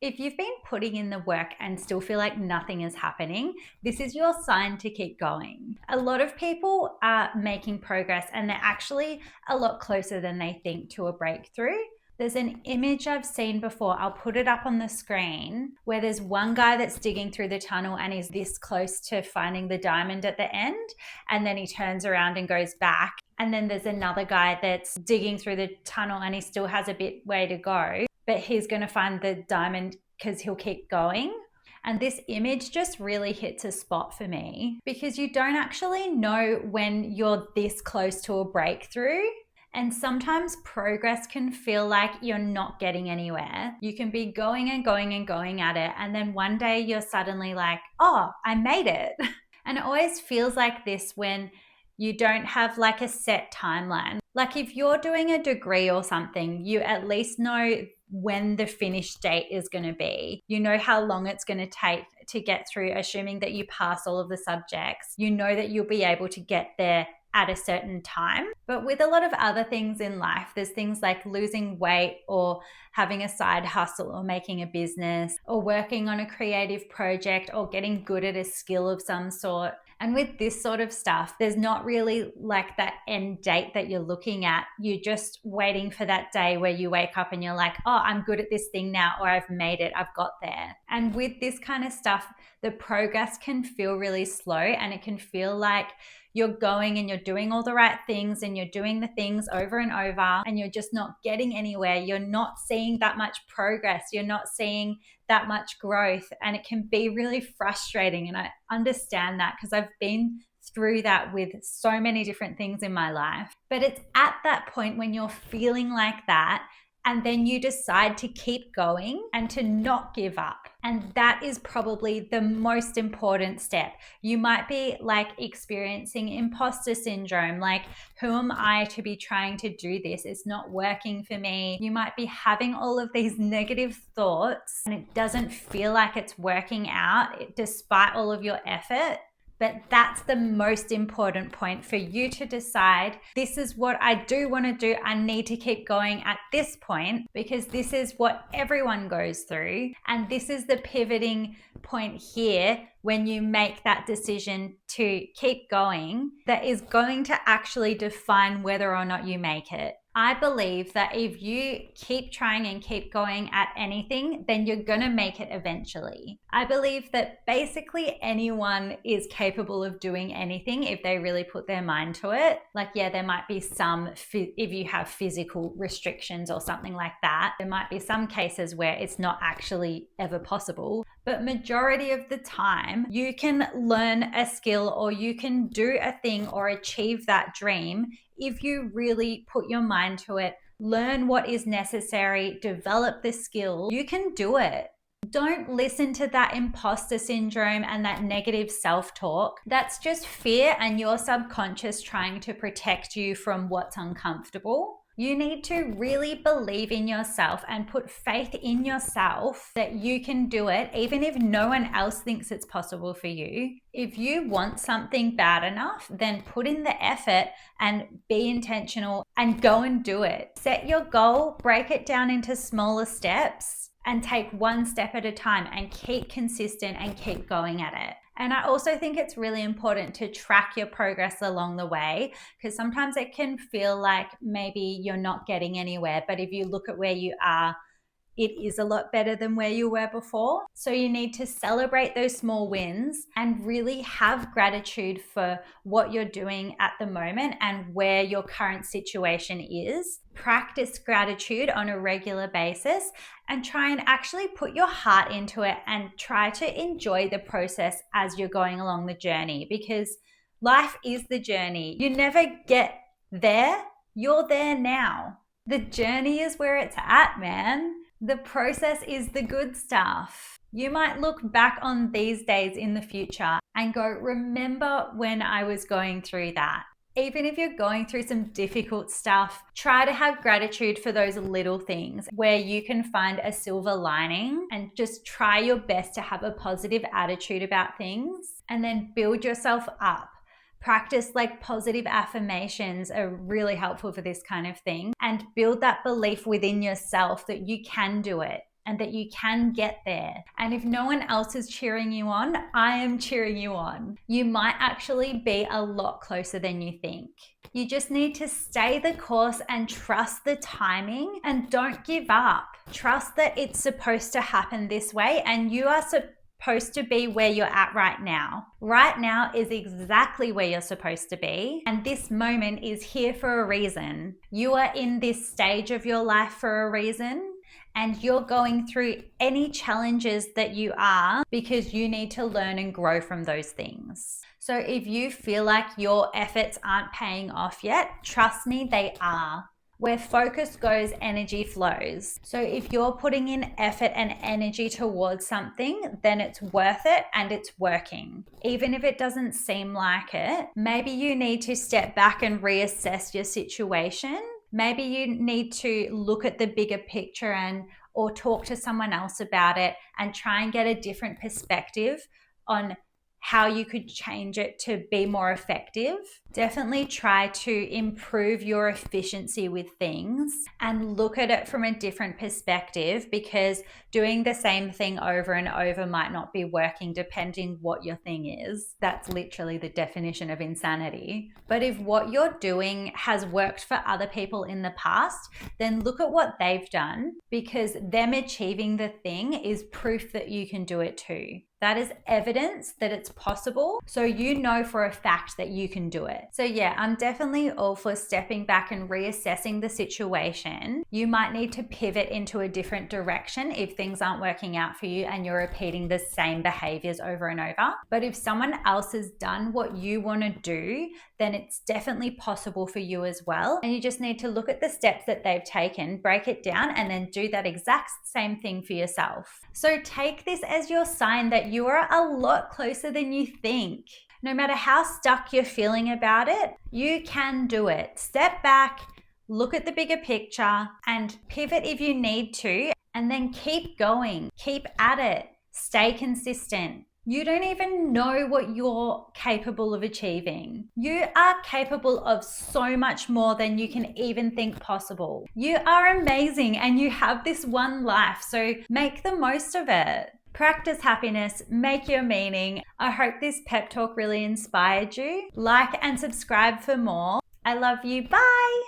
If you've been putting in the work and still feel like nothing is happening, this is your sign to keep going. A lot of people are making progress and they're actually a lot closer than they think to a breakthrough. There's an image I've seen before, I'll put it up on the screen, where there's one guy that's digging through the tunnel and he's this close to finding the diamond at the end, and then he turns around and goes back. And then there's another guy that's digging through the tunnel and he still has a bit way to go, but he's going to find the diamond because he'll keep going. And this image just really hits a spot for me, because you don't actually know when you're this close to a breakthrough. And sometimes progress can feel like you're not getting anywhere. You can be going and going and going at it, and then one day you're suddenly like, oh, I made it. And it always feels like this when you don't have like a set timeline. Like if you're doing a degree or something, you at least know when the finish date is going to be. You know how long it's going to take to get through, assuming that you pass all of the subjects. You know that you'll be able to get there at a certain time. But with a lot of other things in life, there's things like losing weight or having a side hustle or making a business or working on a creative project or getting good at a skill of some sort. And with this sort of stuff, there's not really like that end date that you're looking at. You're just waiting for that day where you wake up and you're like, oh, I'm good at this thing now, or I've made it, I've got there. And with this kind of stuff, the progress can feel really slow, and it can feel like you're going and you're doing all the right things and you're doing the things over and over and you're just not getting anywhere. You're not seeing that much progress. You're not seeing that much growth, and it can be really frustrating. And I understand that because I've been through that with so many different things in my life. But it's at that point when you're feeling like that, and then you decide to keep going and to not give up. And that is probably the most important step. You might be like experiencing imposter syndrome, like, who am I to be trying to do this? It's not working for me. You might be having all of these negative thoughts and it doesn't feel like it's working out despite all of your effort. But that's the most important point for you to decide, this is what I do want to do. I need to keep going at this point because this is what everyone goes through. And this is the pivoting point here when you make that decision to keep going that is going to actually define whether or not you make it. I believe that if you keep trying and keep going at anything, then you're going to make it eventually. I believe that basically anyone is capable of doing anything if they really put their mind to it. Like, yeah, there might be some, if you have physical restrictions or something like that, there might be some cases where it's not actually ever possible. But majority of the time, you can learn a skill or you can do a thing or achieve that dream if you really put your mind to it, learn what is necessary, develop the skill. You can do it. Don't listen to that imposter syndrome and that negative self-talk. That's just fear and your subconscious trying to protect you from what's uncomfortable. You need to really believe in yourself and put faith in yourself that you can do it, even if no one else thinks it's possible for you. If you want something bad enough, then put in the effort and be intentional and go and do it. Set your goal, break it down into smaller steps, and take one step at a time and keep consistent and keep going at it. And I also think it's really important to track your progress along the way, because sometimes it can feel like maybe you're not getting anywhere. But if you look at where you are, it is a lot better than where you were before. So you need to celebrate those small wins and really have gratitude for what you're doing at the moment and where your current situation is. Practice gratitude on a regular basis and try and actually put your heart into it and try to enjoy the process as you're going along the journey, because life is the journey. You never get there, you're there now. The journey is where it's at, man. The process is the good stuff. You might look back on these days in the future and go, remember when I was going through that. Even if you're going through some difficult stuff, try to have gratitude for those little things where you can find a silver lining, and just try your best to have a positive attitude about things, and then build yourself up. Practice like positive affirmations are really helpful for this kind of thing, and build that belief within yourself that you can do it. and that you can get there. And if no one else is cheering you on, I am cheering you on. You might actually be a lot closer than you think. You just need to stay the course and trust the timing, and don't give up. Trust that it's supposed to happen this way, and you are supposed to be where you're at right now. Right now is exactly where you're supposed to be, and this moment is here for a reason. You are in this stage of your life for a reason, and you're going through any challenges that you are because you need to learn and grow from those things. So if you feel like your efforts aren't paying off yet, trust me, they are. Where focus goes, energy flows. So if you're putting in effort and energy towards something, then it's worth it and it's working. Even if it doesn't seem like it, maybe you need to step back and reassess your situation. Maybe you need to look at the bigger picture or talk to someone else about it and try and get a different perspective on how you could change it to be more effective. Definitely try to improve your efficiency with things and look at it from a different perspective, because doing the same thing over and over might not be working depending what your thing is. That's literally the definition of insanity. But if what you're doing has worked for other people in the past, then look at what they've done, because them achieving the thing is proof that you can do it too. That is evidence that it's possible. So you know for a fact that you can do it. So yeah, I'm definitely all for stepping back and reassessing the situation. You might need to pivot into a different direction if things aren't working out for you and you're repeating the same behaviors over and over. But if someone else has done what you want to do, then it's definitely possible for you as well. And you just need to look at the steps that they've taken, break it down, and then do that exact same thing for yourself. So take this as your sign that you are a lot closer than you think. No matter how stuck you're feeling about it, you can do it. Step back, look at the bigger picture, and pivot if you need to, and then keep going. Keep at it. Stay consistent. You don't even know what you're capable of achieving. You are capable of so much more than you can even think possible. You are amazing and you have this one life, so make the most of it. Practice happiness, make your meaning. I hope this pep talk really inspired you. Like and subscribe for more. I love you. Bye.